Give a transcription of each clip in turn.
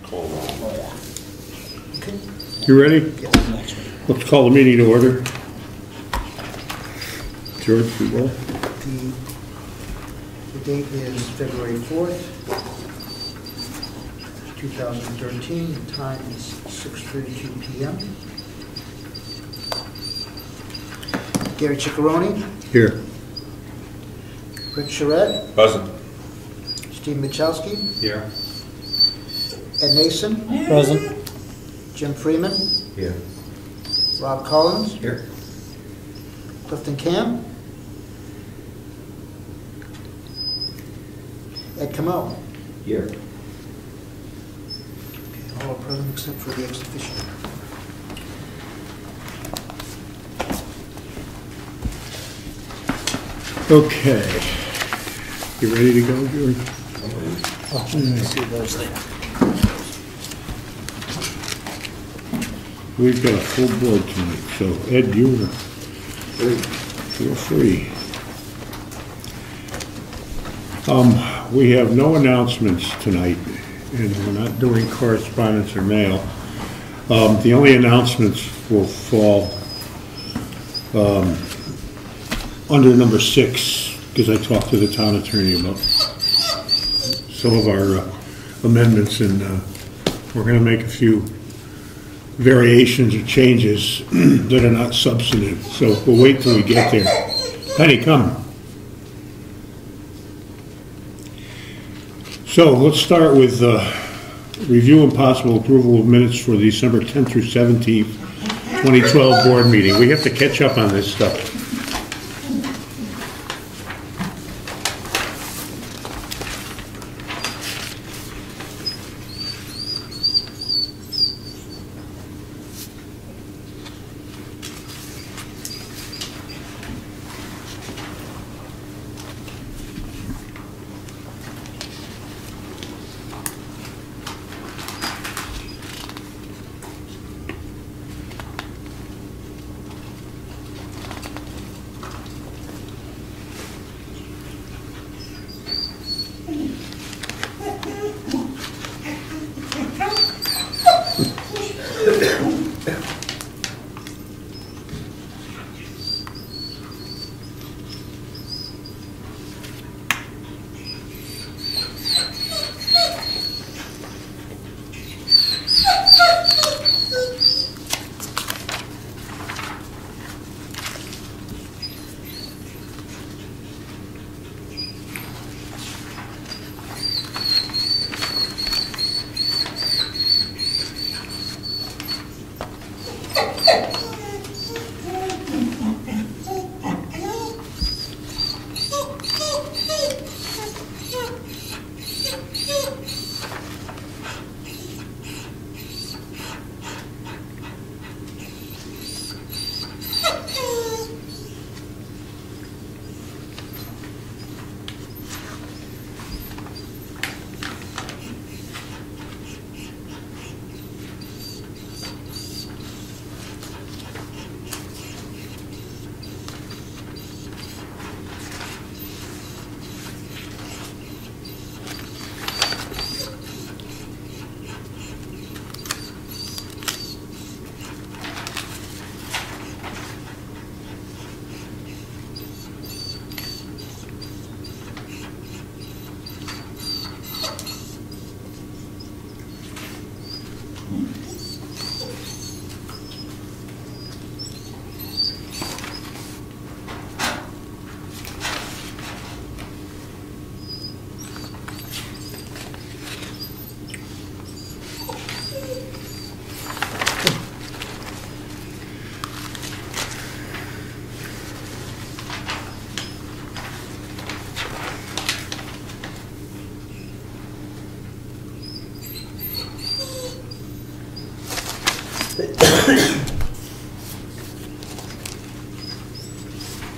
Call roll. Oh, yeah. Okay. You ready? Yes, next one. Let's call the meeting to order. George, you will. The date is February 4th, 2013. The time is 6:32 p.m. Gary Ciccarone, Here. Rick Charette, Present. Steve Michalski, Here. Ed Nason, Present. Jim Freeman, Here. Rob Collins, Here. Clifton Camp, Ed Kamau. Here. Okay, all are present except for the ex-official. Okay. You ready to go, George? Oh, let me see those there. We've got a full board tonight, so Ed, you're free. We have no announcements tonight, and we're not doing correspondence or mail. The only announcements will fall under number 6, because I talked to the town attorney about some of our amendments, and we're going to make a few variations or changes that are not substantive. So we'll wait till we get there. Penny, come. So let's start with review and possible approval of minutes for the December 10th through 17th, 2012 board meeting. We have to catch up on this stuff.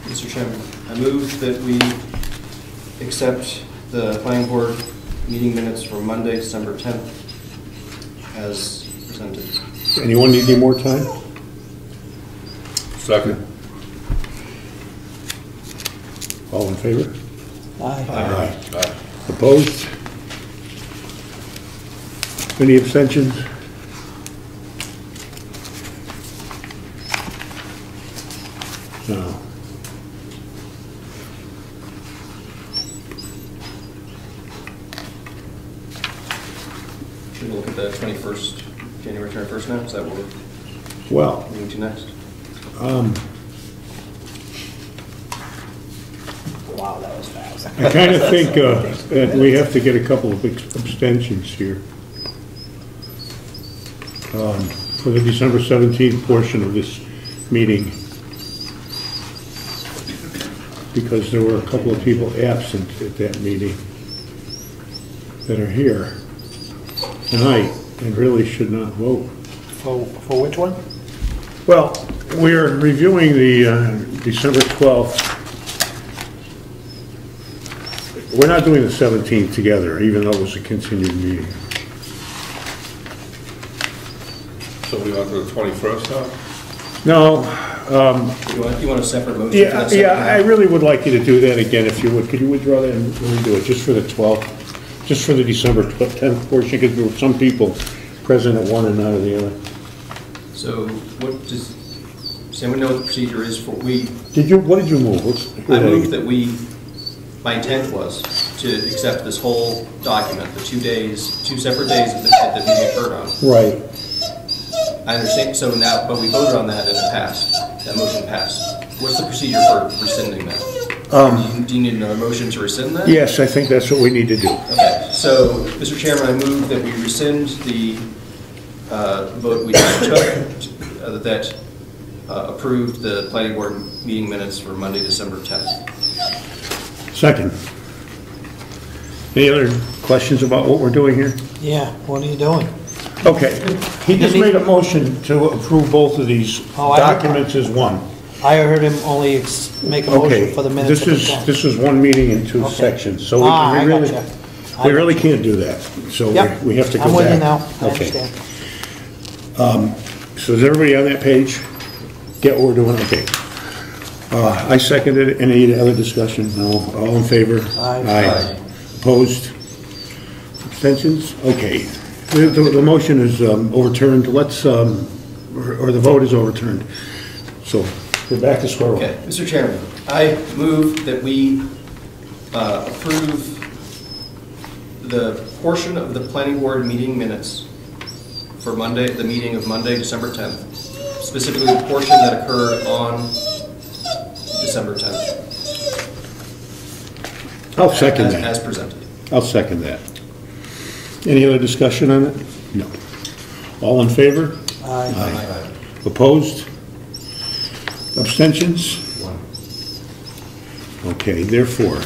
Mr. Chairman, I move that we accept the planning board meeting minutes for Monday, December 10th as presented. Anyone need any more time? Second. All in favor? Aye. Aye. Aye. Opposed? Any abstentions? No. Should we look at the 21st, January 21st now? Is that what we're Well, moving to next? Wow, that was fast. I kind of think that we have to get a couple of abstentions here. For the December 17th portion of this meeting, because there were a couple of people absent at that meeting that are here tonight and really should not vote. For which one? Well, we're reviewing the December 12th. We're not doing the 17th together, even though it was a continued meeting. So we want to do the 21st now? No, You want a separate motion? for yeah, that second yeah, I half? really would like you to do that again, if you would. Could you withdraw that and redo it, just for the 12th, just for the December 10th portion, because there were some people present at one and not at the other. So does anyone know what the procedure is for, what did you move? I moved that my intent was to accept this whole document, the 2 separate days that the meeting occurred on. Right. I understand, so now, but we voted on that and it passed, that motion passed. What's the procedure for rescinding that? Do you need another motion to rescind that? Yes, I think that's what we need to do. Okay, so, Mr. Chairman, I move that we rescind the vote we just took that approved the planning board meeting minutes for Monday, December 10th. Second. Any other questions about what we're doing here? Yeah, what are you doing? Okay, he just made a motion to approve both of these Oh, documents as one. I heard him only make a Okay, motion for the minutes. this is one meeting in two Okay. sections, so I we really, gotcha. we really can't do that, so Yep, we have to go back. I'm with you now, I Okay. understand. So is everybody on that page? Get what we're doing, okay. I seconded it. Any other discussion? No, all in favor? Aye. Opposed? Abstentions? Okay. The motion is overturned, let's, or the vote is overturned. So, we're back to square one. Okay, Mr. Chairman, I move that we approve the portion of the planning board meeting minutes for Monday, the meeting of Monday, December 10th, specifically the portion that occurred on December 10th. I'll second that. As presented. I'll second that. Any other discussion on it? No. All in favor? Aye. Opposed? Abstentions? Okay, therefore,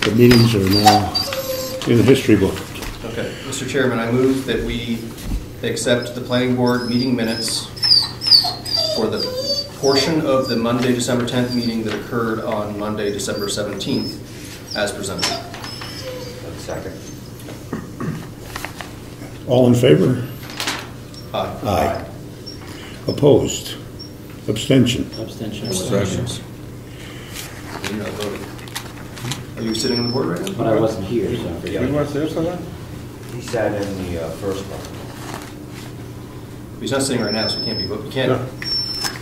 the meetings are now in the history book. Okay, Mr. Chairman, I move that we accept the planning board meeting minutes for the portion of the Monday, December 10th meeting that occurred on Monday, December 17th, as presented. Second. All in favor? Aye. Aye. Opposed? Abstention? Abstentions. You're not voting. Are you sitting on the board right now? But I wasn't here, so I You forget. want to say something? He sat in the first one. He's not sitting right now, so he can't be voting. He can't. No.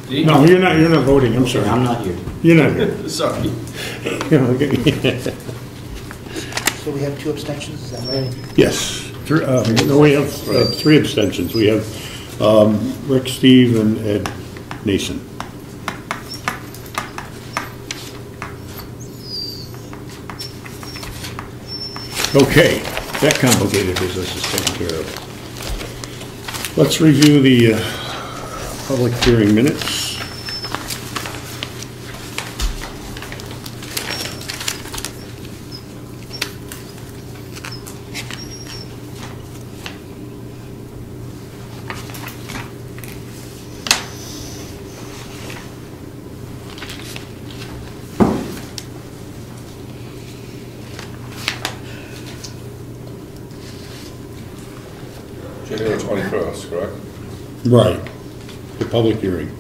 Did he? No, you're not voting, I'm sorry. I'm not here. You're not here. Sorry. So we have 2 abstentions, is that right? Yes. No, we have 3 abstentions. We have Rick, Steve, and Ed Nason. Okay, that complicated business is taken care of. Let's review the public hearing minutes. January 21st, correct? Right. The public hearing.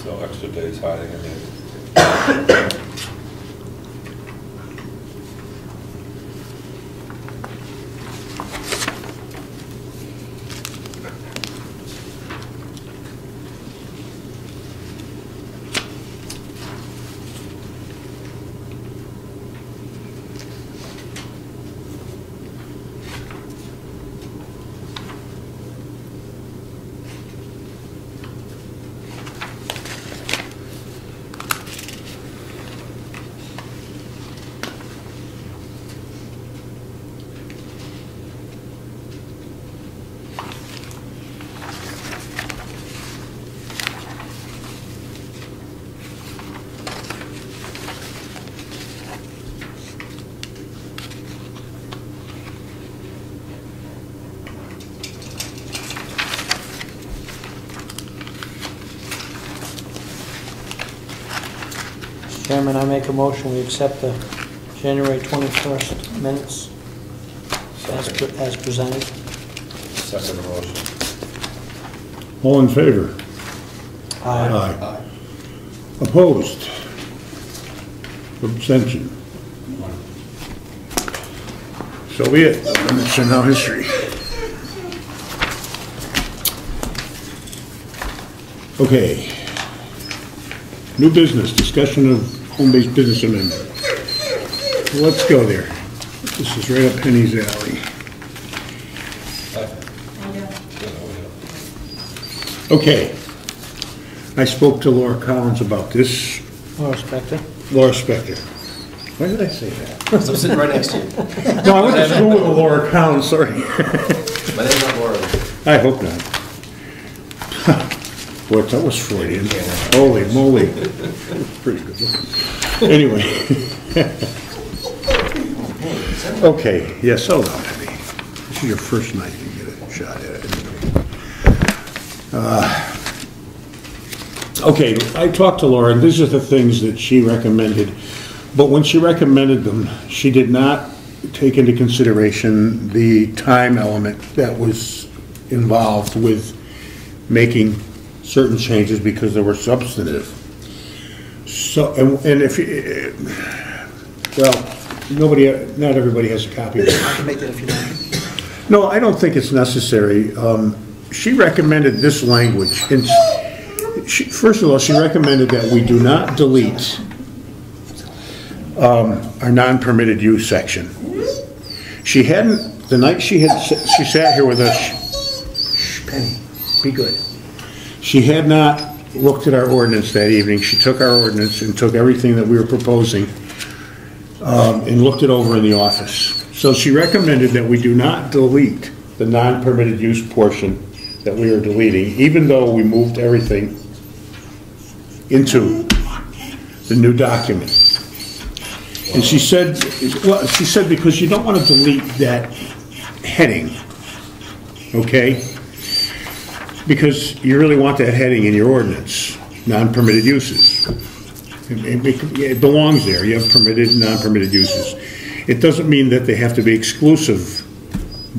No extra days hiding in there. Chairman, I make a motion, we accept the January 21st minutes as presented. Second motion. All in favor? Aye. Aye. Opposed? Abstention? So be it. Minutes are now history. Okay. New business, discussion of home-based business amendment. Let's go there. This is right up Penny's alley. Okay. I spoke to Laura Collins about this. Laura Spector. Laura Spector. Why did I say that? So I'm sitting right next to you. No, I went to school with Laura Collins, sorry. My name's not Laura. I hope not. Boy, that was Freudian. Holy moly. Pretty good looking. Anyway. Okay, yeah, so now, Penny. This is your first night you get a shot at it. Okay, I talked to Laura, and these are the things that she recommended. But when she recommended them, she did not take into consideration the time element that was involved with making certain changes because they were substantive. So, and if you, well, not everybody has a copy of it. I can make that if you like. No, I don't think it's necessary. She recommended this language. And first of all, she recommended that we do not delete our non-permitted use section. She hadn't, the night she sat here with us, Penny, be good. She had not looked at our ordinance that evening. She took our ordinance and took everything that we were proposing and looked it over in the office. So she recommended that we do not delete the non-permitted use portion that we are deleting, even though we moved everything into the new document. And she said, well, she said because you don't want to delete that heading, okay? Because you really want that heading in your ordinance, non-permitted uses. It belongs there. You have permitted and non-permitted uses. It doesn't mean that they have to be exclusive,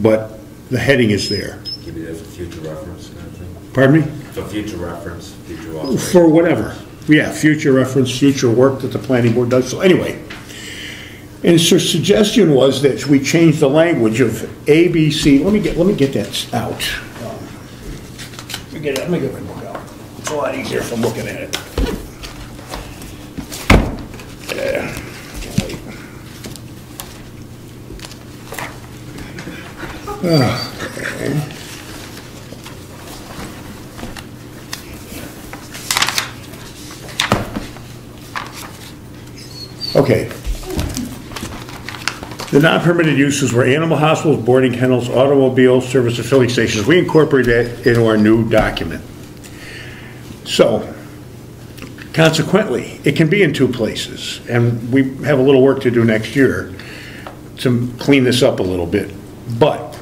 but the heading is there. Give it as a future reference kind of thing? Pardon me? For future reference, future authorization. For whatever. Yeah, future reference, future work that the planning board does. So anyway, and her suggestion was that we change the language of A, B, C. Let me get that out. Let me get my book out. It's a lot easier if I'm looking at it. Okay. The non-permitted uses were animal hospitals, boarding kennels, automobile service or filling stations. We incorporated that into our new document. So, consequently, it can be in two places, and we have a little work to do next year to clean this up a little bit. But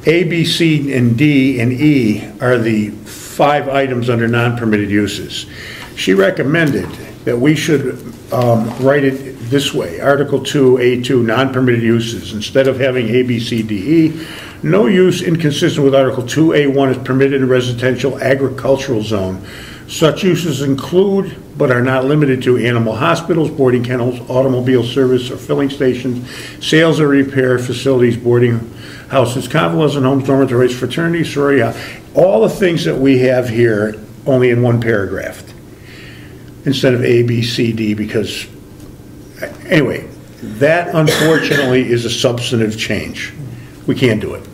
A, B, C, and D, and E are the 5 items under non-permitted uses. She recommended that we should write it this way, Article 2, A2, non-permitted uses. Instead of having A, B, C, D, E, no use inconsistent with Article 2, A1 is permitted in residential agricultural zone. Such uses include, but are not limited to, animal hospitals, boarding kennels, automobile service or filling stations, sales or repair facilities, boarding houses, convalescent homes, dormitories, fraternities, sorority, all the things that we have here only in one paragraph instead of A, B, C, D, because anyway, that unfortunately is a substantive change. We can't do it.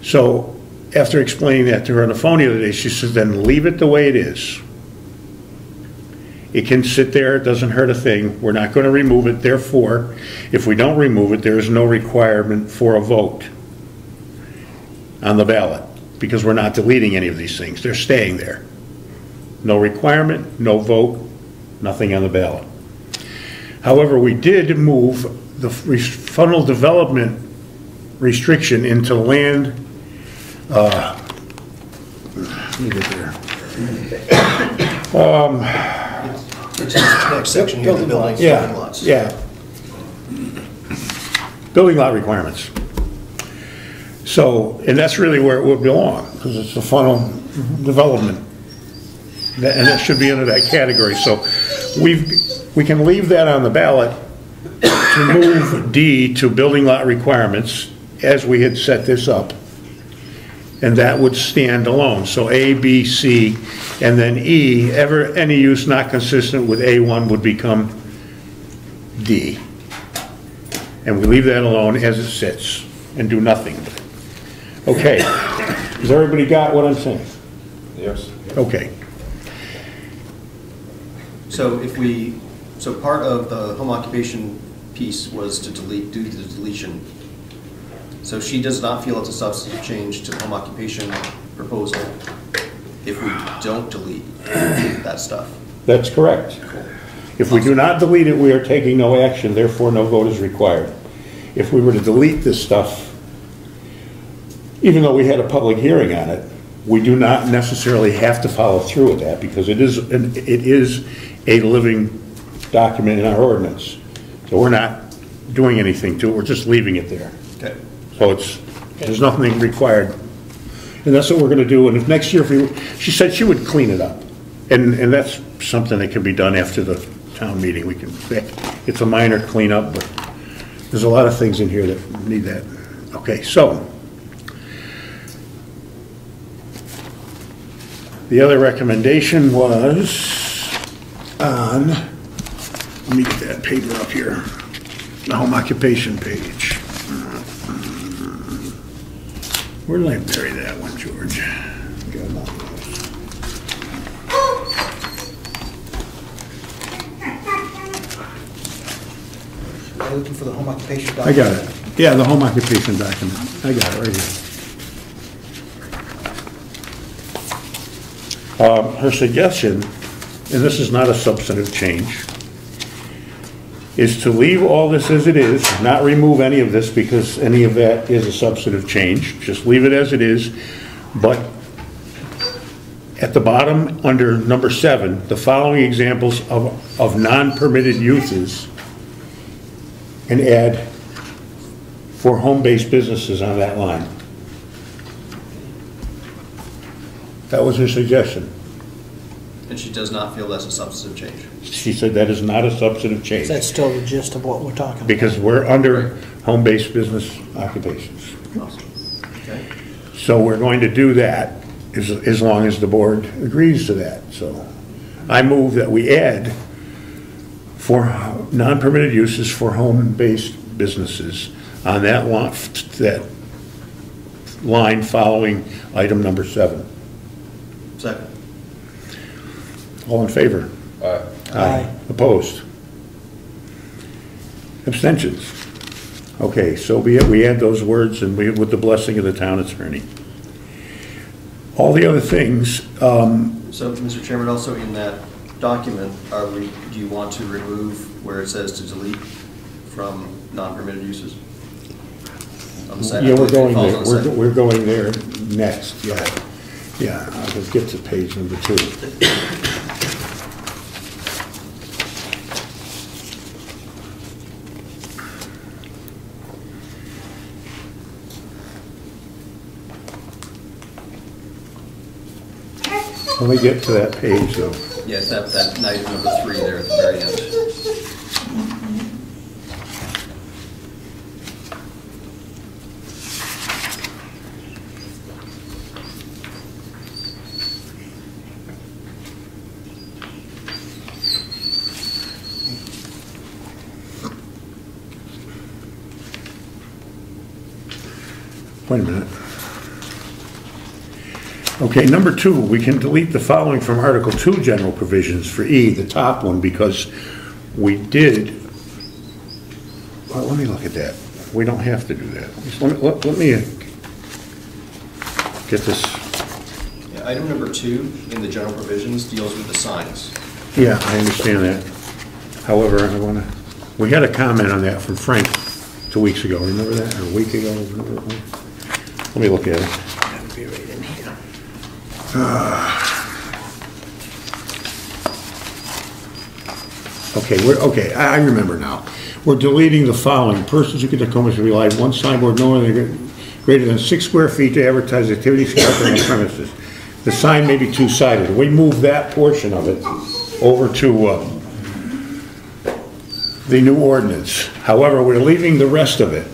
So after explaining that to her on the phone the other day, she says, then leave it the way it is. It can sit there, it doesn't hurt a thing. We're not going to remove it. Therefore, if we don't remove it, there is no requirement for a vote on the ballot because we're not deleting any of these things. They're staying there. No requirement, no vote, nothing on the ballot. However, we did move the funnel development restriction into land. Let me get there. It's the next section here, the Building buildings, Yeah, building lots. yeah. Building lot requirements. So, and that's really where it would belong, because it's a funnel development. And it should be under that category. So we can leave that on the ballot to move D to building lot requirements as we had set this up. And that would stand alone. So A, B, C, and then E, any use not consistent with A1 would become D. And we leave that alone as it sits and do nothing with it. Okay. Has everybody got what I'm saying? Yes. Okay. So so part of the home occupation piece was to do the deletion. So she does not feel it's a substantive change to the home occupation proposal if we don't delete that stuff. That's correct. If we do not delete it, we are taking no action, therefore no vote is required. If we were to delete this stuff, even though we had a public hearing on it, we do not necessarily have to follow through with that because it is a living document in our ordinance. So we're not doing anything to it, we're just leaving it there. Okay. So there's nothing required. And that's what we're gonna do, and if next year, she said she would clean it up. And that's something that can be done after the town meeting. It's a minor cleanup, but there's a lot of things in here that need that. Okay, so. The other recommendation was on, let me get that paper up here, the home occupation page. Where did I bury that one, George? Are you looking for the home occupation I document? got it. Yeah, the home occupation document. I got it right here. Her suggestion, and this is not a substantive change, is to leave all this as it is, not remove any of this because any of that is a substantive change. Just leave it as it is, but at the bottom, under number 7, the following examples of non-permitted uses, and add for home-based businesses on that line. That was her suggestion. And she does not feel that's a substantive change. She said that is not a substantive change. That's still the gist of what we're talking about. Because we're under home-based business occupations. Awesome. Okay. So we're going to do that as long as the board agrees to that. So I move that we add for non-permitted uses for home-based businesses on that line following item number 7. Second. All in favor? Aye. Aye. Opposed? Abstentions? Okay, so be it. We add those words and with the blessing of the town attorney. All the other things, So, Mr. Chairman, also in that document, do you want to remove where it says to delete from non-permitted uses? On the side, yeah, I we're believe it going falls there. on the side. We're going there next, yeah. Yeah, I'll get to page number 2. Let me get to that page, though. Yeah, it's that item number 3 there at the very end. Wait a minute. Okay, number 2, we can delete the following from Article 2 general provisions for E, the top one, because we did, well, let me look at that. We don't have to do that. Just let me get this. Yeah, item number 2 in the general provisions deals with the signs. Yeah, I understand that. However, we had a comment on that from Frank 2 weeks ago. Remember that? Or a week ago? Let me look at it. That'd be right in here. Okay, I remember now. We're deleting the following. Persons who can Tacoma shall be allowed one signboard no more than greater than 6 square feet to advertise activities conducted on the premises. The sign may be two-sided. We move that portion of it over to the new ordinance. However, we're leaving the rest of it,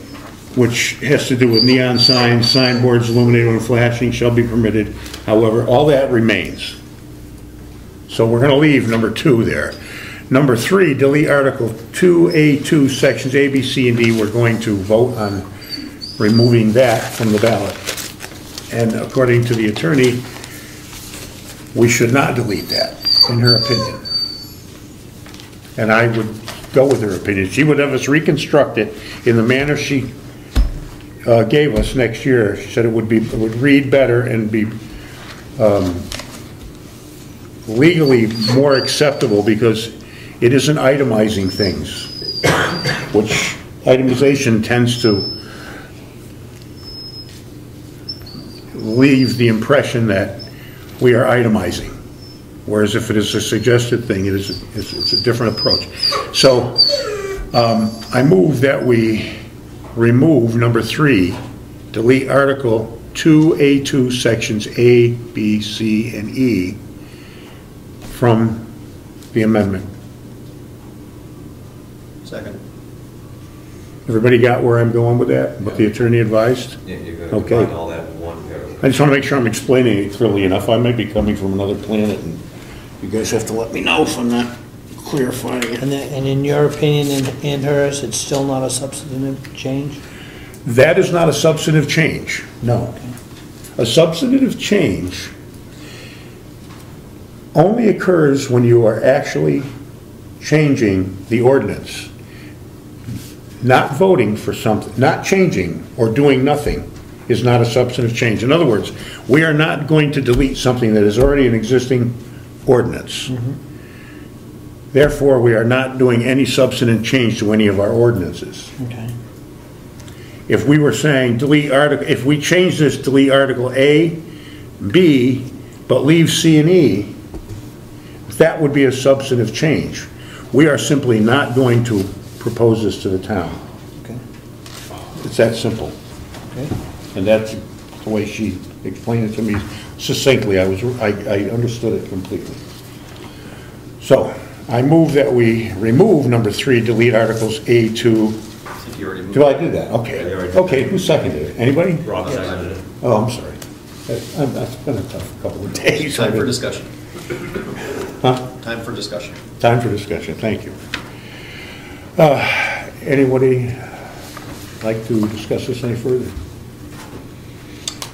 which has to do with neon signs, signboards illuminated when flashing shall be permitted. However, all that remains. So we're going to leave number 2 there. Number 3, delete Article 2A2, Sections A, B, C, and D. We're going to vote on removing that from the ballot. And according to the attorney, we should not delete that, in her opinion. And I would go with her opinion. She would have us reconstruct it in the manner she gave us next year. She said it would read better and be legally more acceptable because it isn't itemizing things, which itemization tends to leave the impression that we are itemizing. Whereas if it is a suggested thing, it's a different approach. So I move that we remove number 3, delete Article 2A2, Sections A, B, C, and E from the amendment. Second. Everybody got where I'm going with that? What the attorney advised? Yeah, you're gonna Okay. combine all that in one paragraph. I just want to make sure I'm explaining it clearly enough. I might be coming from another planet, and you guys have to let me know if I'm not clarifying it. And in your opinion and hers, it's still not a substantive change? That is not a substantive change, no. A substantive change only occurs when you are actually changing the ordinance. Not voting for something, not changing or doing nothing is not a substantive change. In other words, we are not going to delete something that is already an existing ordinance. Therefore, we are not doing any substantive change to any of our ordinances. Okay. If we were saying delete article, if we change this, delete Article A, B, but leave C and E, that would be a substantive change. We are simply not going to propose this to the town. Okay. It's that simple. Okay. And that's the way she explained it to me succinctly. I understood it completely. So, I move that we remove number 3, delete Articles A2. You already moved. Do I do that? Yeah, Okay. you already did. Okay, who seconded it? Anybody? Rob seconded it. Oh, I'm sorry. That's been a tough couple of days. Time for discussion. Huh? Time for discussion. Time for discussion, thank you. Anybody like to discuss this any further?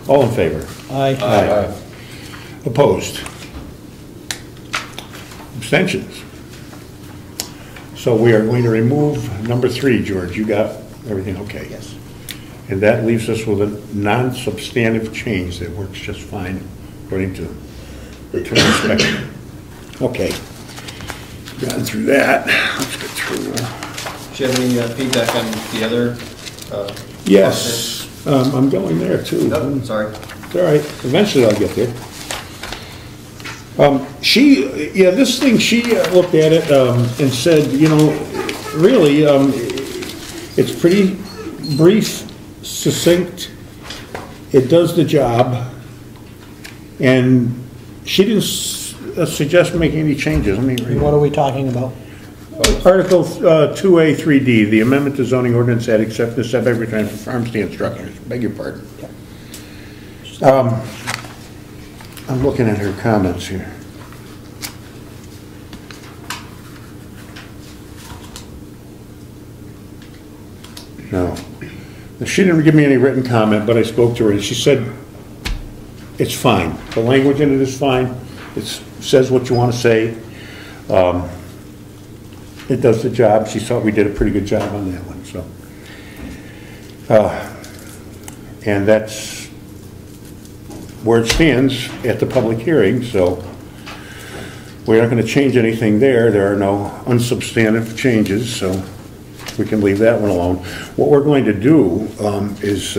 All in favor? Aye. Aye. Opposed? Abstentions? So we are going to remove number 3, George. You got everything okay? Yes. And that leaves us with a non-substantive change that works just fine according to return inspection. Okay. Gotten through that. Let's get through. Do you have any feedback on the other? Yes, I'm going there too. Oh, sorry. It's all right. Eventually I'll get there. This thing, she looked at it and said, you know, really, it's pretty brief, succinct. It does the job. And she didn't suggest making any changes. Let me read. What are we talking about? Article 2A 3D, the amendment to zoning ordinance that accepts the setback requirement for farm stand structures. Beg your pardon. I'm looking at her comments here. No. She didn't give me any written comment, but I spoke to her and she said it's fine. The language in it is fine. It says what you want to say. It does the job. She thought we did a pretty good job on that one. So, and that's where it stands at the public hearing. So we're not going to change anything there. There are no unsubstantive changes, so we can leave that one alone. What we're going to do is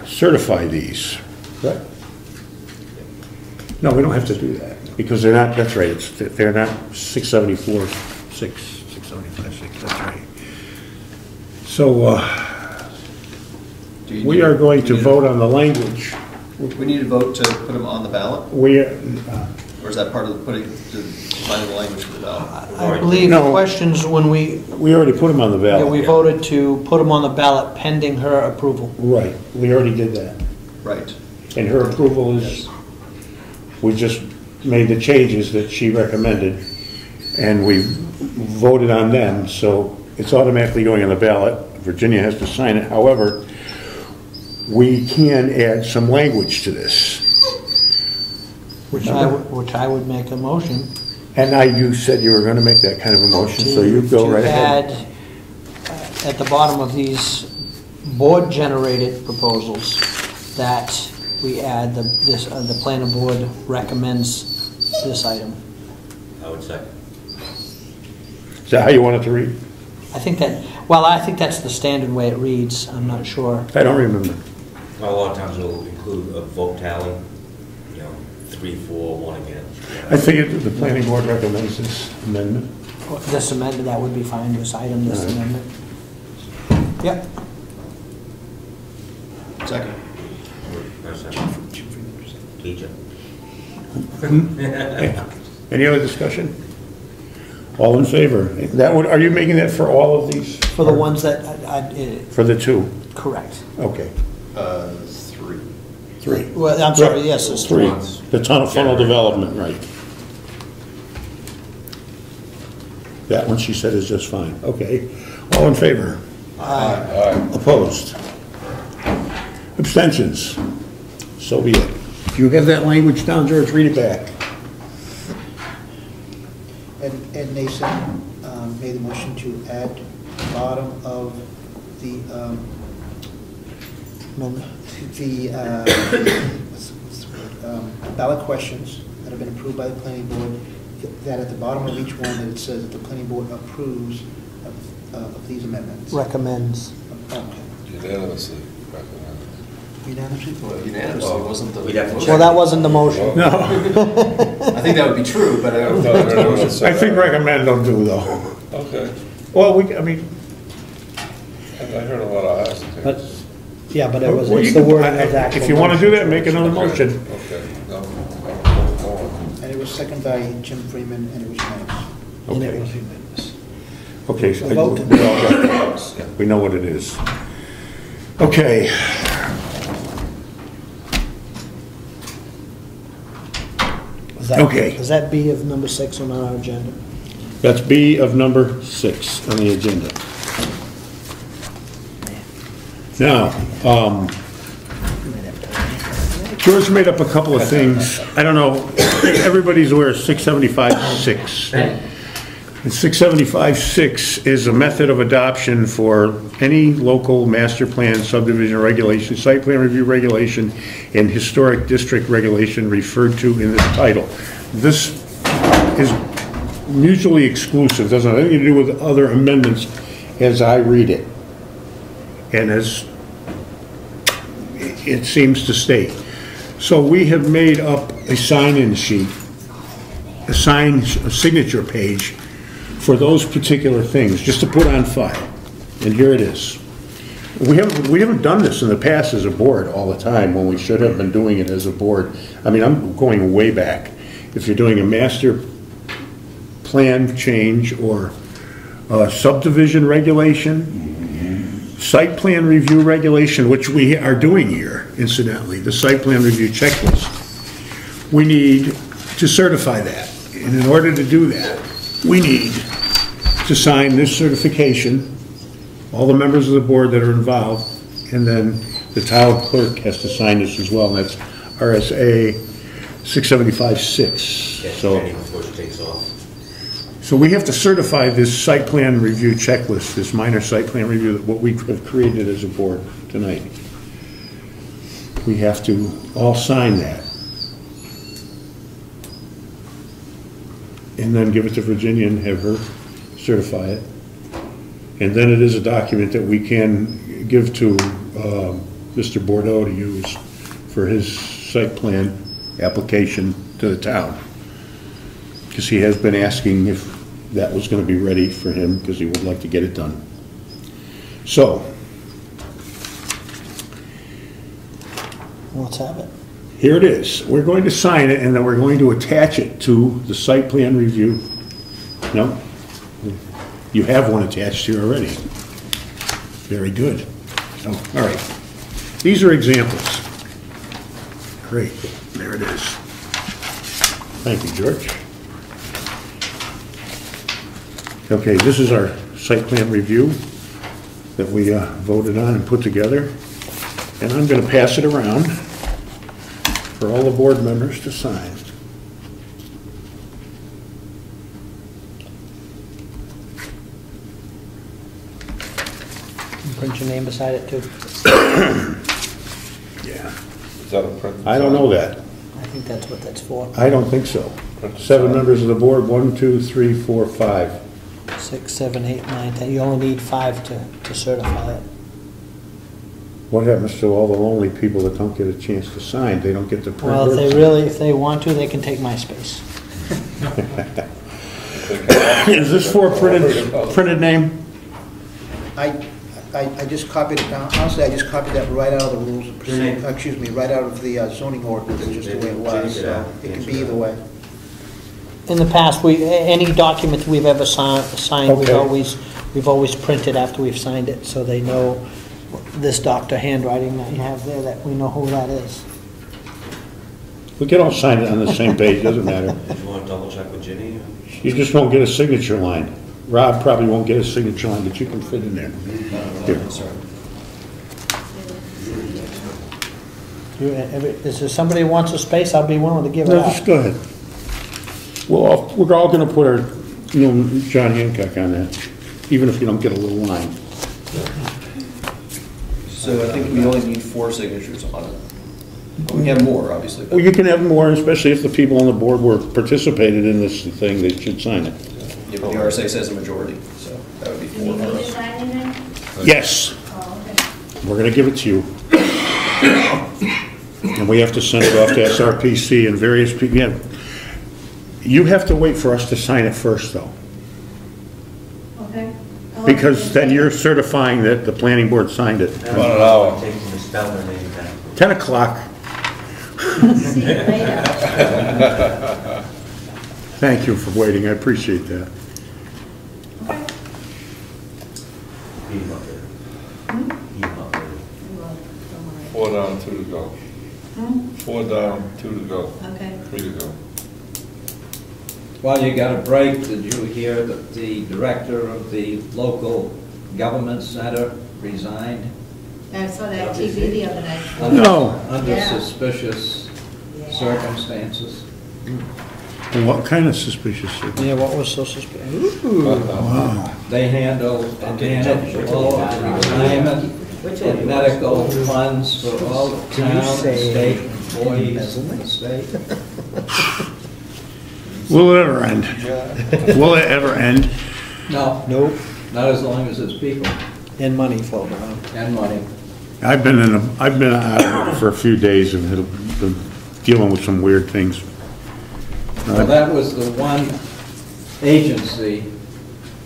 certify these. Right? No, we don't have to do that. Because they're not, that's right, they're not 674, 675, 6, that's right. So, Do you we need- are going to we need vote on the language. We need to vote to put them on the ballot, We, or is that part of the finding the language for the ballot? I believe No. questions when we already put them on the Yeah, we ballot. voted to put them on the ballot pending her approval. Right, we already did that. Right. And her approval is, we just made the changes that she recommended, and we voted on them, so it's automatically going on the ballot. Virginia has to sign it. However, we can add some language to this. Which I would make a motion And you said you were going to make that kind of a motion, so you go right ahead. to add, at the bottom of these board-generated proposals, that we add the planning board recommends this item. I would say. Is that how you want it to read? I think that's the standard way it reads. I'm not sure. I don't remember. A lot of times it'll include a vote tally, 3, 4, 1 again. I think the planning board recommends this amendment. This amendment, that would be fine, this item, this Right. amendment. Yep. Second. Teacher. Any other discussion? All in favor? That one, are you making that for all of these? For the ones that, For the two? correct. Okay, 3. three. Well, I'm sorry, yes, it's Three. Ones. The tunnel funnel development, right. That one she said is just fine. Okay. All in favor? Aye. Opposed? Abstentions? So be it. If you have that language down, George, read it back. Ed Nason made the motion to add bottom of the, what's the word? Ballot questions that have been approved by the planning board, that at the bottom of each one, that it says that the planning board approves of these amendments. recommends. Okay. Unanimously recommended. Unanimously? Well, unanimously wasn't the. We'd have to motion. check. Well, that wasn't the motion. No, I think that would be true, but I don't I think thought it's a everyone motion. said I think that. recommend don't do though. Okay. Well, I mean, I heard a lot of ayes. But, yeah, but it was, well, it's you the can- wording of the actual. if you want to do that, motion. make another motion. Okay, no, go on. And it was seconded by Jim Freeman, and it was unanimous. And it Okay. was unanimous. Okay, so A vote. we all got it. Yeah, we know what it is. Okay. Okay. Is that B of number 6 on our agenda? That's B of number 6 on the agenda. Now, George made up a couple of things. I don't know, everybody's aware of 675-6. And 675-6 is a method of adoption for any local master plan, subdivision regulation, site plan review regulation, and historic district regulation referred to in this title. This is mutually exclusive, doesn't have anything to do with other amendments as I read it. And as it seems to state. So we have made up a sign-in sheet, a signature page for those particular things, just to put on file. And here it is. We haven't done this in the past as a board all the time, when we should have been doing it as a board. I mean, I'm going way back. If you're doing a master plan change or subdivision regulation, site plan review regulation, which we are doing here, incidentally, the site plan review checklist, we need to certify that. And in order to do that, we need to sign this certification, all the members of the board that are involved, and then the town clerk has to sign this as well, and that's RSA 675-6. Yeah, So, depending before she takes off. so we have to certify this site plan review checklist, this minor site plan review, that what we have created as a board tonight. We have to all sign that. And then give it to Virginia and have her certify it. And then it is a document that we can give to Mr. Bordeaux to use for his site plan application to the town. because he has been asking if that was going to be ready for him, because he would like to get it done. So, Let's have it. here it is. We're going to sign it, and then we're going to attach it to the site plan review. No? You have one attached here already. Very good. Oh, all right. These are examples. Great. There it is. Thank you, George. Okay, this is our site plan review that we voted on and put together. And I'm going to pass it around for all the board members to sign. Print your name beside it too. Yeah. Is that a print? I don't know that. I think that's what that's for. I don't think so. 7 members of the board, 1, 2, 3, 4, 5. 6, 7, 8, 9, 10. You only need 5 to certify it. What happens to all the lonely people that don't get a chance to sign? They don't get to print. Well, if they want to, they can take my space. Is this for a printed name? I just copied it down, honestly, I just copied that right out of the rules of procedure, excuse me, right out of the zoning ordinance, just the way it was, so it can be either way. In the past, any document we've ever signed, Okay. we've always printed after we've signed it, so they know this doctor handwriting that you have there, that we know who that is. We can all sign it on the same page, doesn't matter. Did you want to double check with Ginny? You just won't get a signature line. Rob probably won't get a signature line, but you can fit in there. Here. Is there somebody who wants a space, I'll be willing to give it No, up. just go ahead. We're all gonna put our, John Hancock on that, even if you don't get a little line. So I think we only need 4 signatures on it. We have more, obviously. but- Well, you can have more, especially if the people on the board were participated in this thing, they should sign it. Yeah, but the RSA says a majority, so that would be 4 for us. Yes, Oh, okay. we're gonna give it to you. And we have to send it off to SRPC and various people. Yeah. You have to wait for us to sign it first, though, Okay. because then you're certifying that the planning board signed it. About an hour. Taking the spelling name back. 10 o'clock. See you later. Thank you for waiting, I appreciate that. Okay. Beat him up there. Beat him up there. Well, don't worry. 4 down, 2 to go. 4 down, 2 to go. Okay. 3 to go. While you got a break, did you hear that the director of the local government center resigned? I saw that TV the other night. No. Under Yeah. suspicious Yeah. circumstances. What kind of suspicious? Yeah, what was so suspicious? Wow. They handle and manage all of the retirement and medical funds for all town and state employees in the state. Will it ever end? Will it ever end? No, Nope, not as long as it's people and money floating around. and money. I've been out of it for a few days and been dealing with some weird things. Well, that was the one agency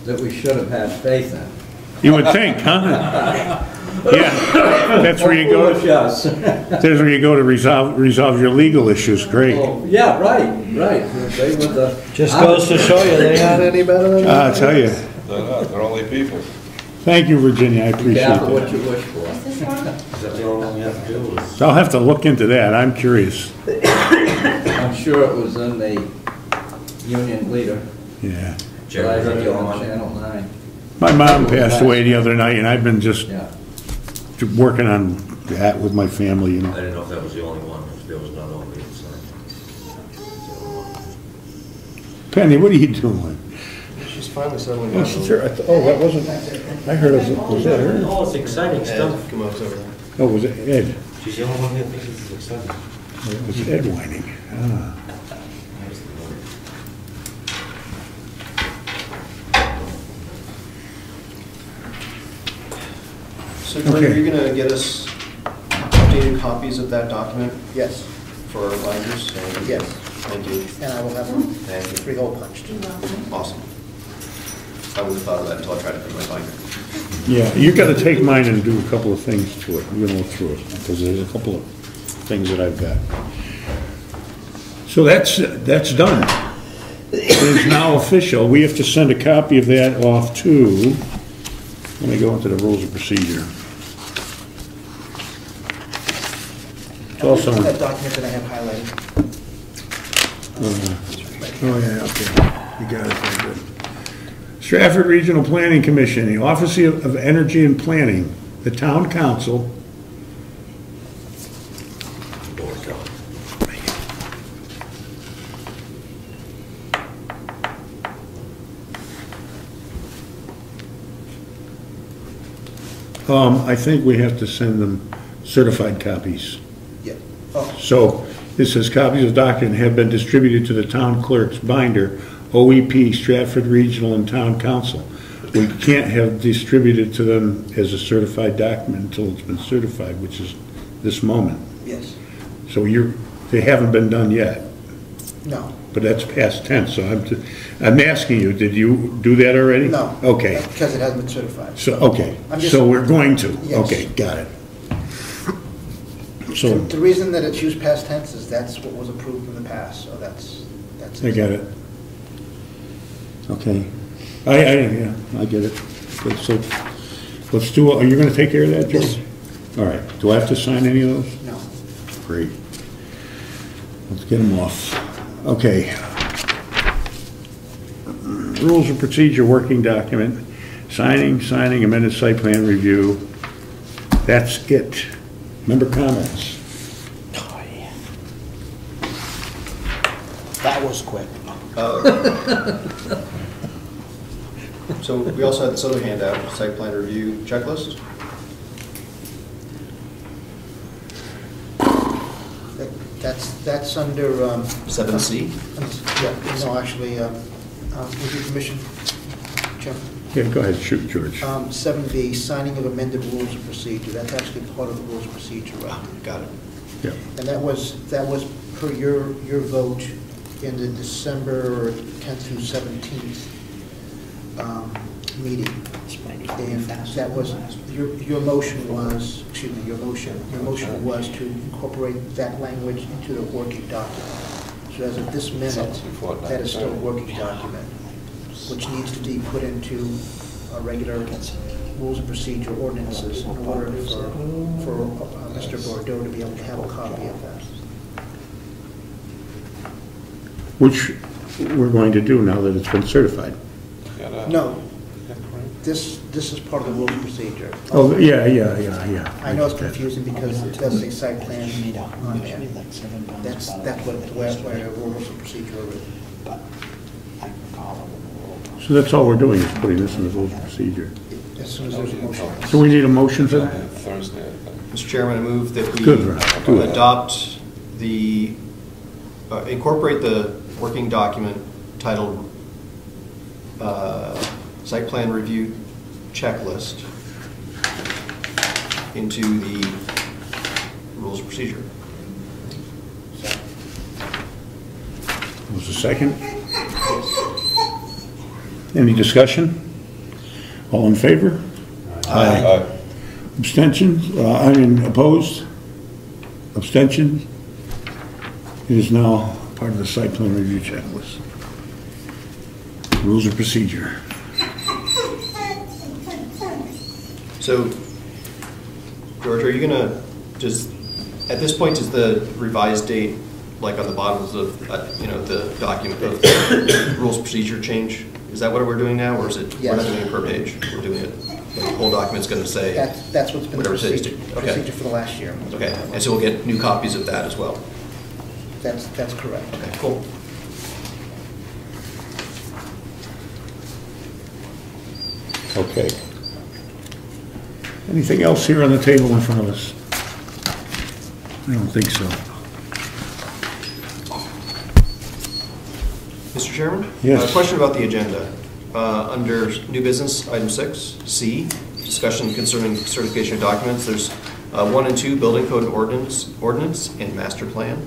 that we should have had faith in. You would think, huh? Yeah, that's where you go. Foolish us. That's where you go to resolve your legal issues. Great. Oh, yeah, right. They were the. Just goes to show you, they aren't any better than I'll tell you. They're not, they're only people. Thank you, Virginia. I appreciate Careful what that. you wish for. Is this one? Is that the only one you have to do? Is- I'll have to look into that. I'm curious. I'm sure it was in the Union Leader, Yeah. but I heard it on Channel 9. My mom passed away the other night, and I've been just Yeah. working on that with my family, I didn't know if that was the only one, if there was another one we had signed. Penny, what are you doing? She's finally settling Oh, down. she's here. Oh, that wasn't, I heard it was that her? Oh, it's exciting stuff. Come on, it's over there. Oh, was it Ed? She's the only one that thinks it's exciting. Oh, it was Ed whining. Ah. So George, Okay. are you gonna get us updated copies of that document Yes, for our binders? yes. Thank you. And I will have them Thank you. 3-hole punched. You're welcome. Awesome. I wouldn't have thought of that until I tried to put my binder. Yeah, you gotta take mine and do a couple of things to it. We're gonna look through it, because there's a couple of things that I've got. So that's done. It is now official. We have to send a copy of that off to, let me go into the rules of procedure. It's also, That document that I have highlighted. oh yeah, okay, you got it, very good. Stratford Regional Planning Commission, the Office of Energy and Planning, the Town Council. I think we have to send them certified copies. Yeah. Oh, So, it says copies of document have been distributed to the town clerk's binder, OEP, Stratford Regional and Town Council. We can't have distributed to them as a certified document until it's been certified, which is this moment. yes. So they haven't been done yet, No. but that's past tense, so I'm asking you, did you do that already? No. Okay, Because it hasn't been certified. so, okay, I'm just- so we're going to, Yes. okay, got it. So, The reason that it's used past tense is that's what was approved in the past, so that's. I get it. Okay. Yeah, I get it. Okay, so, let's do, are you gonna take care of that, Joe? Yes. All right, do I have to sign any of those? No. Great. Let's get them off. Okay. Rules of procedure working document, signing, amended site plan review. That's it. Member comments? Oh, yeah. That was quick. So we also had this other handout, site plan review checklist. That's under. 7C. Yeah, no, actually, with your permission, Chairman. Yeah, go ahead, shoot, George. 7B, signing of amended rules of procedure. That's actually part of the rules of procedure, right? Got it. Yeah. And that was per your vote in the December 10th through 17th meeting. And that was, your motion was, excuse me, your motion was to incorporate that language into the working document. So as of this minute, that is still a working document, which needs to be put into a regular rules of procedure ordinances in order for Mr. Bordeaux to be able to have a copy of that. Which we're going to do now that it's been certified. No, this is part of the rules of procedure. Oh, yeah. I know it's confusing because it does say site plan on there. That's what the way our rules of procedure are written. So that's all we're doing is putting this in the rules of procedure. As soon as there's a motion. So we need a motion for that? Thursday, I think. Mr. Chairman, I move that we Good, Rob. Do it. adopt the, incorporate the working document titled Site Plan Review Checklist into the rules of procedure. Was a second? Any discussion? All in favor? Aye. Abstentions? Opposed? Abstentions? It is now part of the site plan review checklist. Rules of procedure. So, George, are you gonna just, at this point, is the revised date, like on the bottoms of, the document of the rules of procedure change? Is that what we're doing now, or is it, we're not Yes. doing it per page? We're doing it, like, the whole document's gonna say, That's what's been the whatever it says. procedure Okay. for the last year. Okay, and so we'll get new copies of that as well. That's correct. Okay, cool. Okay. Anything else here on the table in front of us? I don't think so. Mr. Chairman? Yes. Question about the agenda. Under new business, item 6C, discussion concerning certification of documents, there's 1 and 2, building code and ordinance and master plan.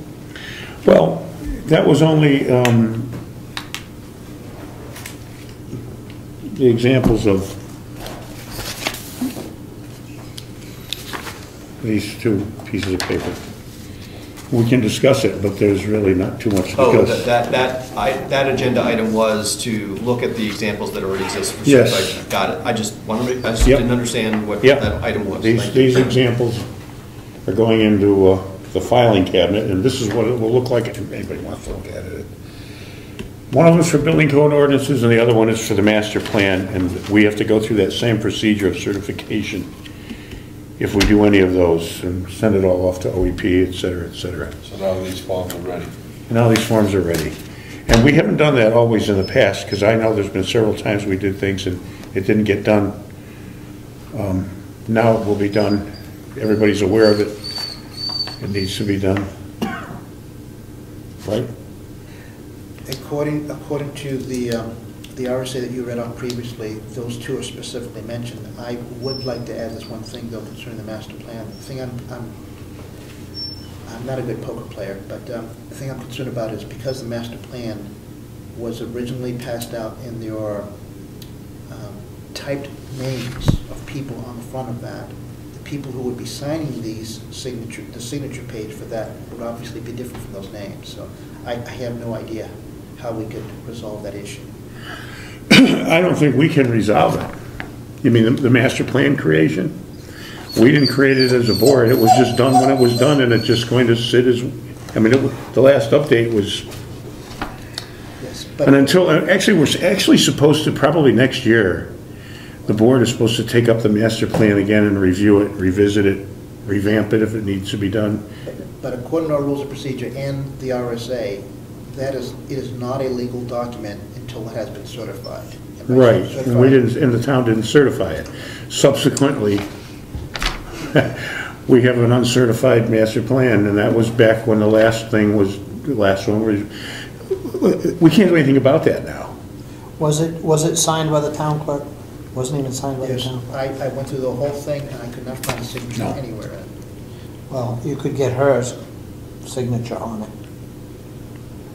Well, that was only the examples of these two pieces of paper. We can discuss it, but there's really not too much to Oh, discuss. that agenda item was to look at the examples that already exist. For Yes. certified. Got it. I just Yep. didn't understand what Yep. that item was. These, Thank you. these examples are going into the filing cabinet, and this is what it will look like if anybody wants to look at it. One of them is for building code ordinances, and the other one is for the master plan, and we have to go through that same procedure of certification if we do any of those, and send it all off to OEP, et cetera, et cetera. So now these forms are ready. And all these forms are ready. And we haven't done that always in the past, because I know there's been several times we did things and it didn't get done. Now it will be done. Everybody's aware of it. It needs to be done. Right? According to the RSA that you read off previously, those two are specifically mentioned. I would like to add this one thing, though, concerning the master plan. The thing I'm not a good poker player, but the thing I'm concerned about is because the master plan was originally passed out in your typed names of people on the front of that, the people who would be signing these the signature page for that would obviously be different from those names. So I have no idea how we could resolve that issue. I don't think we can resolve it. You mean the master plan creation? We didn't create it as a board. It was just done when it was done, and it's just going to sit as, I mean, the last update was, Yes, but and until, actually, we're actually supposed to, probably next year, the board is supposed to take up the master plan again and review it, revisit it, revamp it if it needs to be done. But according to our rules of procedure and the RSA, it is not a legal document until it has been certified. Right, and we didn't, and the town didn't certify it. Subsequently, we have an uncertified master plan, and that was back when the last thing was, the last one was, we can't do anything about that now. Was it signed by the town clerk? Wasn't even signed by the Yes, town? I went through the whole thing and I could not find a signature No. anywhere in it. Well, you could get her signature on it.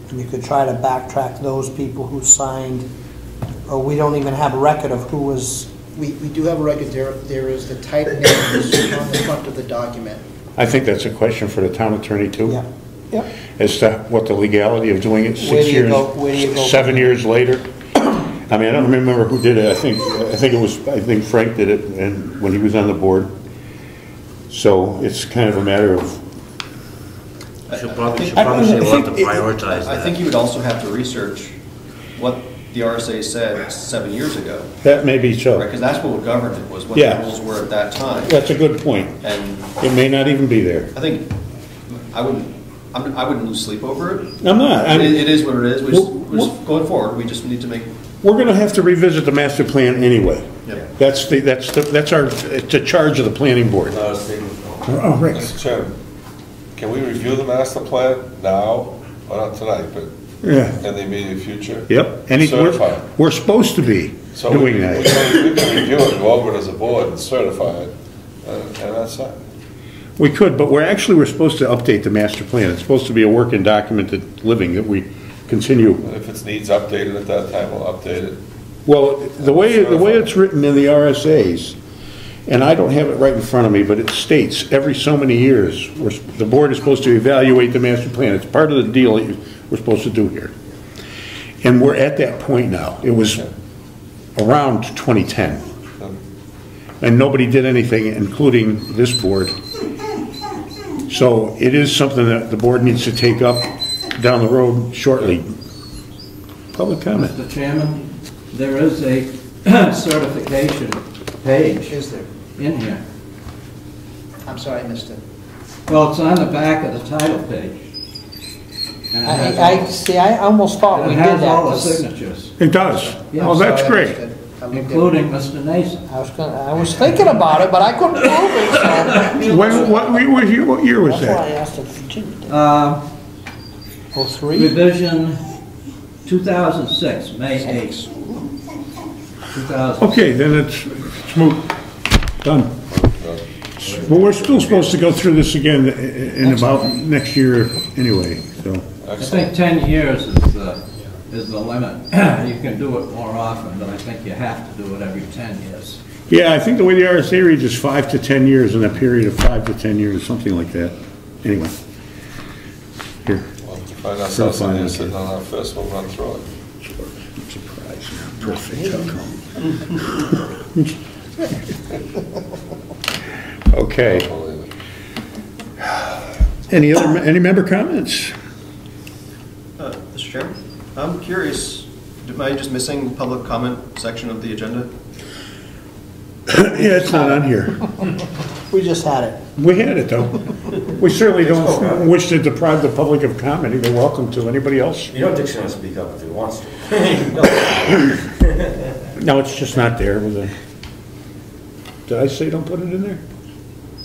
And you could try to backtrack those people who signed, or we don't even have a record of who was. We do have a record. There is the type names on the front of the document. I think that's a question for the town attorney too. Yeah. Yep. As to what the legality of doing it Where do you go- where do you go 7 from years later. I mean, I don't remember who did it. I think Frank did it, and when he was on the board. So it's kind of a matter of, Should probably say we'll have to prioritize that. I think you would also have to research what the RSA said 7 years ago, that may be so. right? Because that's what governed it, was what Yeah. the rules were at that time. That's a good point. And It may not even be there. I think I wouldn't lose sleep over it. I'm not. It is what it is. We're Well, just going forward. We just need to make. We're gonna have to revisit the master plan anyway. Yep. That's it's a charge of the planning board. Oh, Rick. Mr. Chairman, can we review the master plan now, or not tonight, but Yeah. in the immediate future? Yep. Certify. We're supposed to be So doing we that. can review it, go over it as a board and certify it, and that's it. We could, but we're supposed to update the master plan. It's supposed to be a working document that's living, that we continue. And if it needs updated at that time, we'll update it. Well, the way it's written in the RSAs, and I don't have it right in front of me, but it states every so many years, the board is supposed to evaluate the master plan. It's part of the deal that we're supposed to do here. And we're at that point now. It was around 2010. And nobody did anything, including this board. So it is something that the board needs to take up down the road shortly. Public comment. Mr. Chairman, there is a certification page Is there? in here. I'm sorry, I missed it. Well, it's on the back of the title page. And it has I almost thought all- we it did has that. all the 'Cause signatures, It does. Yeah. Oh, that's Sorry, I missed great. it. I looked at it. including Mr. Nason. I was thinking about it, but I couldn't prove it, so. What year was That's why I that? asked if Virginia did. 03? Revision 2006, May 8th. 2000. Okay, then it's moot. Done. But we're still supposed to go through this again in about next year anyway, so. I think 10 years is the limit. You can do it more often, but I think you have to do it every 10 years. Yeah, I think the way the RSA reads is 5 to 10 years in a period of 5 to 10 years, something like that. Anyway. Here. Well, if you find ourselves sitting on our fist, we'll run through it. Surprise. Perfect. Okay. Don't believe it. Any member comments? Mr. Chairman, I'm curious, am I just missing the public comment section of the agenda? Yeah, it's not on here. We just had it. We had it, though. We certainly don't wish to deprive the public of comment. They're welcome to. Anybody else? You know Dick's gonna speak up if he wants to. No, it's just not there. Did I say don't put it in there?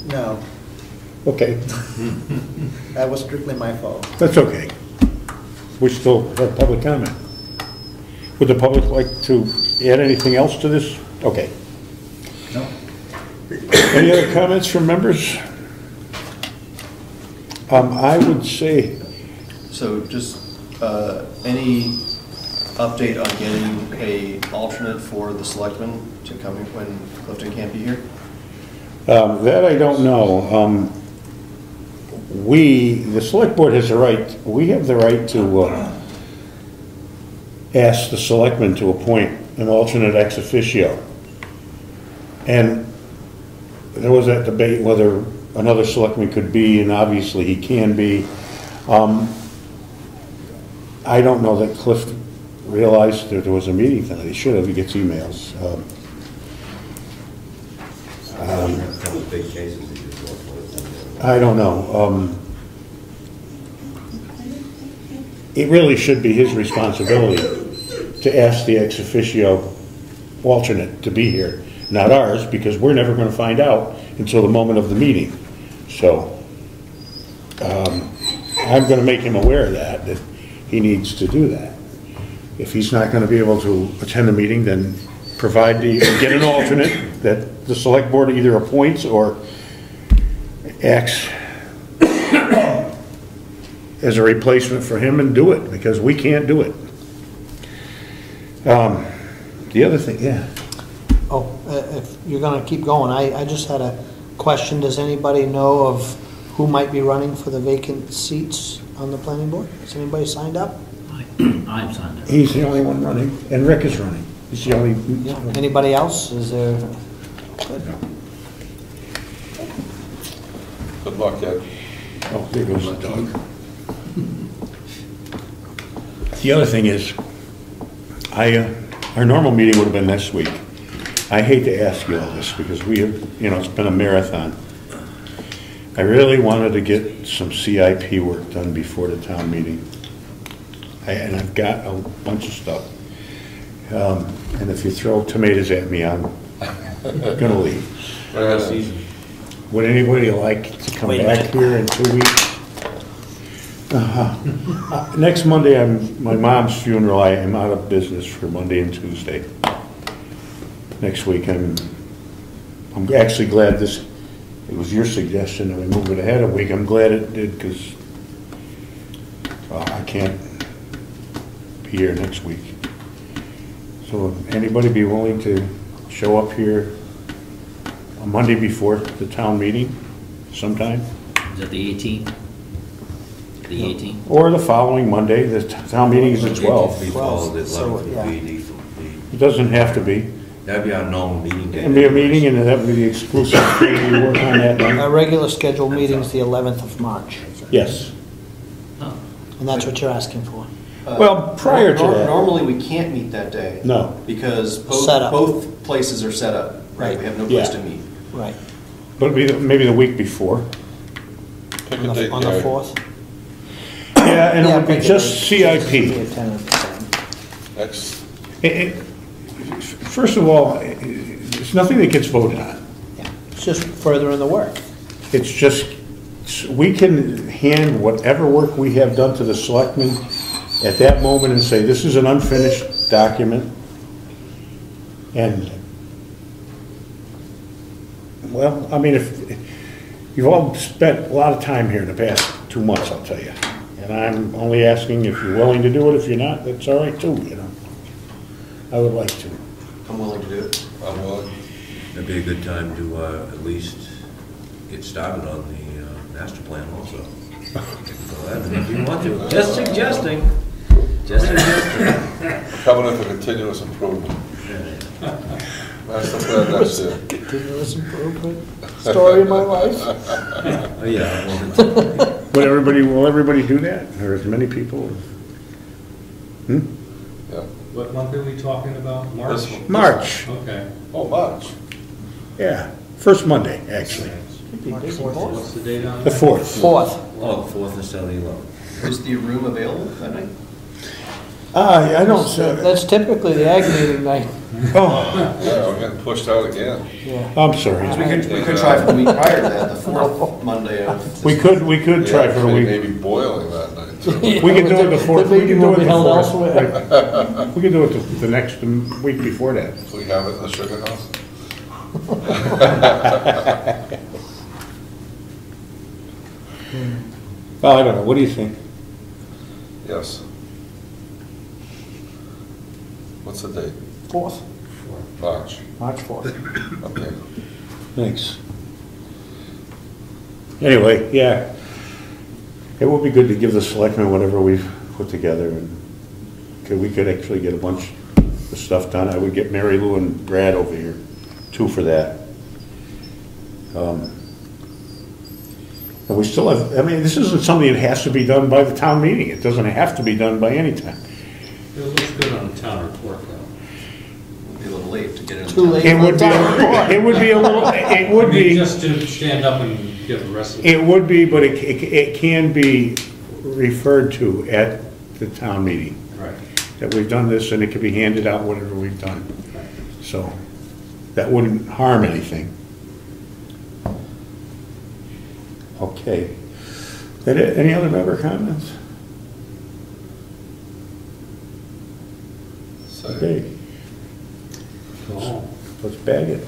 No, Okay, that was strictly my fault. that's okay. We still have public comment. Would the public like to add anything else to this? Okay. No. Any other comments from members? I would say, So just any update on getting a alternate for the selectmen to come in when Clifton can't be here? that I don't know. The select board has the right, we have the right to ask the selectmen to appoint an alternate ex officio. And there was that debate whether another selectman could be, and obviously he can be. I don't know that Cliff realized that there was a meeting tonight. He should have, he gets emails. Big cases. I don't know. It really should be his responsibility to ask the ex officio alternate to be here, not ours, because we're never going to find out until the moment of the meeting. So I'm going to make him aware of that he needs to do that. If he's not going to be able to attend the meeting, then get an alternate that the select board either appoints or acts as a replacement for him, and do it, because we can't do it. The other thing, yeah. Oh, if you're gonna keep going, I just had a question. Does anybody know of who might be running for the vacant seats on the planning board? Has anybody signed up? I'm signed up. He's the only one running, and Rick is running. He's the only. Anybody else? Is there? Good luck, Ed. Oh, there goes the dog. The other thing is, our normal meeting would have been this week. I hate to ask you all this because it's been a marathon. I really wanted to get some CIP work done before the town meeting. And I've got a bunch of stuff. And if you throw tomatoes at me, I'm gonna leave. Would anybody like to come back here in 2 weeks? Next Monday, my mom's funeral. I am out of business for Monday and Tuesday. Next week, I'm actually glad it was your suggestion that we move it ahead a week. I'm glad it did, because I can't be here next week. So anybody be willing to show up here a Monday before the town meeting sometime? Is that the 18th? The 18th? Or the following Monday. The town meeting is the 12th. It doesn't have to be. That'd be our normal meeting day. It'd be a meeting, and that would be the exclusive thing we work on that night. Our regular scheduled meeting's the 11th of March, Yes. Oh. and that's what you're asking for. Well, prior to that. Normally, we can't meet that day. No. Because Set up. both places are set up, right? We have no place Yeah. to meet. Right. But it'd be maybe the week before. Pick On a date, the Gary. 4th? Yeah, and it would be pick just CIP. Be tentative. Next, First of all, it's nothing that gets voted on. Yeah. It's just further in the work. It's just, we can hand whatever work we have done to the selectmen at that moment and say, this is an unfinished document. And, well, I mean, if you've all spent a lot of time here in the past 2 months, I'll tell you. And I'm only asking if you're willing to do it. If you're not, that's all right too, you know. I would like to. I'm willing to do it. I'm willing. That'd be a good time to at least get started on the master plan also. Go ahead, if you want to. Just suggesting. Just suggesting. Covenant for continuous improvement. Master plan, that's it. Continuous improvement, story of my life. Oh, yeah. Well, Will everybody do that? Or as many people? Yeah. What month are we talking about? March? This one. March, Okay. Oh, March. yeah. First Monday, actually. What's the date on The that? 4th. Fourth. Oh, the 4th instead of the 11th. Is the room available that night? I don't, That's typically the ag meeting night. oh, Yeah, we're getting pushed out again. Yeah. I'm sorry. We could try for the week prior to that, the fourth Monday of. We could try for a week. Maybe boiling that night too. We can do it the 4th. The meeting will be held elsewhere. We can do it the next week before that. We have it in the sugar house. Well, I don't know. What do you think? Yes. What's the date? Fourth, March. March 4th. Okay. Thanks. Anyway, yeah. It would be good to give the selectmen whatever we've put together, and we could actually get a bunch of stuff done. I would get Mary Lou and Brad over here, too, for that. And we still have, I mean, this isn't something that has to be done by the town meeting. It doesn't have to be done by any time. It looks good on the town report, though. It'd be a little late to get into. Too late. It would be a little, it would I mean, be, just to stand up and give the rest of it would be, but it can be referred to at the town meeting. Right. That we've done this, and it can be handed out, whatever we've done. So, that wouldn't harm anything. Okay. That it? Any other member comments? Okay, Oh. let's bag it.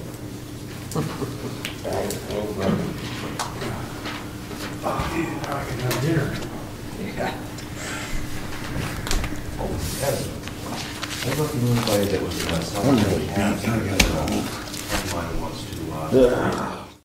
Well, I can have dinner. I don't know if you knew anybody that was, someone really happy. Mine wants to,